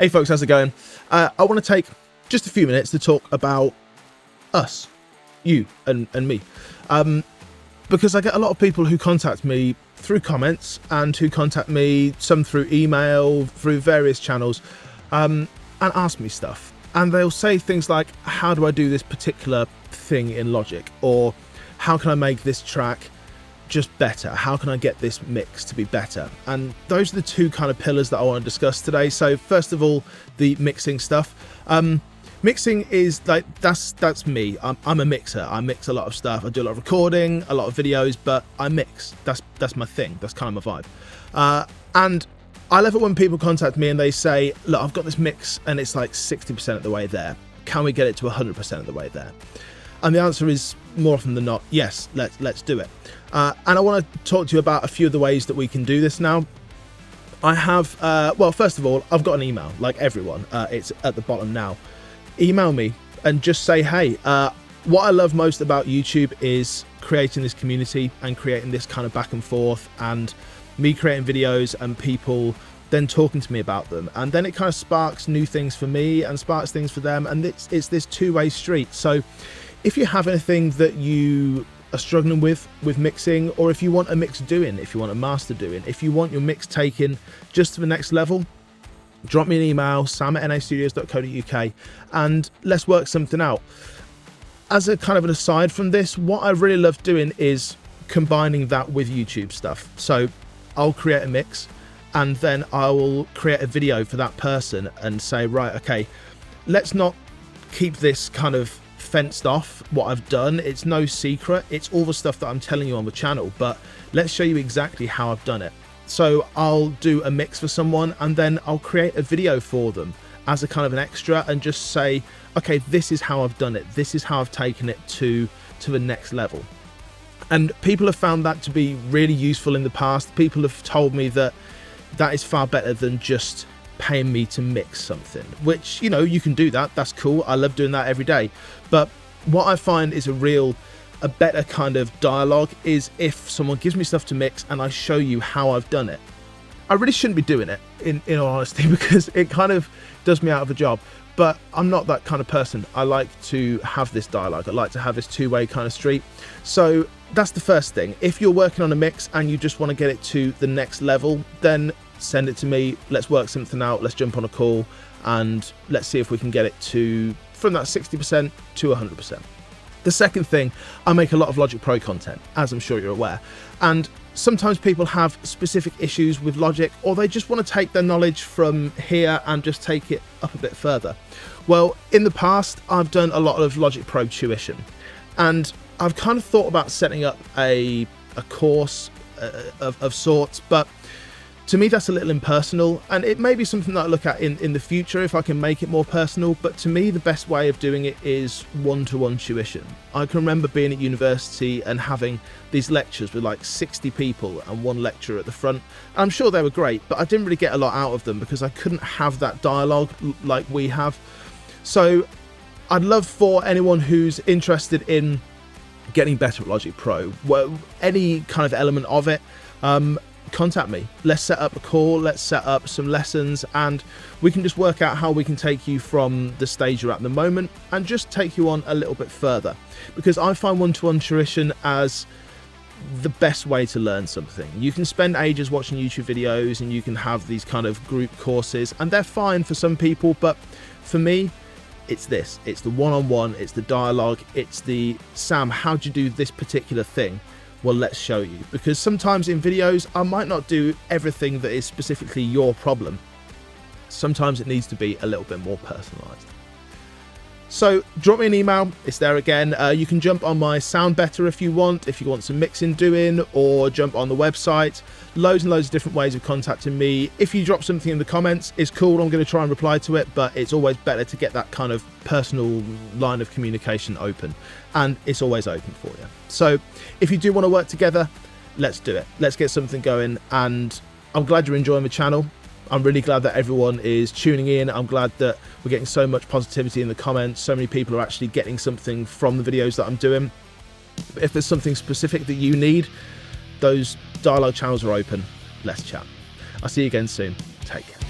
Hey folks, how's it going? I want to take just a few minutes to talk about us, you and me, because I get a lot of people who contact me through comments and who contact me, some through email, through various channels, and ask me stuff. And they'll say things like, how do I do this particular thing in Logic? Or how can I make this track just better? How can I get this mix to be better? And those are the two kind of pillars that I want to discuss today. So first of all, the mixing stuff. Mixing is like, that's me. I'm a mixer. I mix a lot of stuff. I do a lot of recording, a lot of videos, but I mix. That's my thing. That's kind of my vibe. And I love it when people contact me and they say, look, I've got this mix and it's like 60% of the way there. Can we get it to 100% of the way there? And the answer is more often than not, yes, let's do it. And I want to talk to you about a few of the ways that we can do this now. I have, well, first of all, I've got an email, like everyone. It's at the bottom now. Email me and just say, hey, what I love most about YouTube is creating this community and creating this kind of back and forth, and me creating videos and people then talking to me about them. And then it kind of sparks new things for me and sparks things for them. And it's this two-way street. So if you have anything that you are struggling with mixing, or if you want a mix doing, if you want a master doing, if you want your mix taken just to the next level, drop me an email, sam@nastudios.co.uk, and let's work something out. As a kind of an aside from this, what I really love doing is combining that with YouTube stuff. So I'll create a mix and then I will create a video for that person and say, right, okay, let's not keep this kind of fenced off what I've done. It's no secret. It's all the stuff that I'm telling you on the channel, but let's show you exactly how I've done it. So I'll do a mix for someone and then I'll create a video for them as a kind of an extra and just say, okay, this is how I've done it. This is how I've taken it to the next level. And people have found that to be really useful in the past. People have told me that that is far better than just paying me to mix something, which, you know, you can do that. That's cool. I love doing that every day. But what I find is a better kind of dialogue is if someone gives me stuff to mix and I show you how I've done it. I really shouldn't be doing it in all honesty, because it kind of does me out of a job, but I'm not that kind of person. I like to have this dialogue. I like to have this two-way kind of street. So that's the first thing. If you're working on a mix and you just want to get it to the next level, then send it to me. Let's work something out. Let's jump on a call and let's see if we can get it from that 60% to 100%. The second thing, I make a lot of Logic Pro content, as I'm sure you're aware. And sometimes people have specific issues with Logic, or they just want to take their knowledge from here and just take it up a bit further. Well, in the past, I've done a lot of Logic Pro tuition, and I've kind of thought about setting up a course of sorts, but to me, that's a little impersonal, and it may be something that I look at in the future if I can make it more personal. But to me, the best way of doing it is one-to-one tuition. I can remember being at university and having these lectures with like 60 people and one lecturer at the front. I'm sure they were great, but I didn't really get a lot out of them because I couldn't have that dialogue like we have. So I'd love for anyone who's interested in getting better at Logic Pro, well, any kind of element of it, contact me. Let's set up a call, let's set up some lessons, and we can just work out how we can take you from the stage you're at the moment and just take you on a little bit further, because I find one-to-one tuition as the best way to learn something. You can spend ages watching YouTube videos and you can have these kind of group courses, and they're fine for some people, but for me, it's this. It's the one-on-one, it's the dialogue, it's the, Sam, how'd you do this particular thing? Well, let's show you. Because sometimes in videos, I might not do everything that is specifically your problem. Sometimes it needs to be a little bit more personalized. So drop me an email, it's there again. You can jump on my Sound Better if you want some mixing doing, or jump on the website. Loads and loads of different ways of contacting me. If you drop something in the comments, it's cool, I'm going to try and reply to it, but it's always better to get that kind of personal line of communication open, and it's always open for you. So if you do want to work together, let's do it. Let's get something going, and I'm glad you're enjoying the channel. I'm really glad that everyone is tuning in. I'm glad that we're getting so much positivity in the comments. So many people are actually getting something from the videos that I'm doing. If there's something specific that you need, those dialogue channels are open. Let's chat. I'll see you again soon. Take care.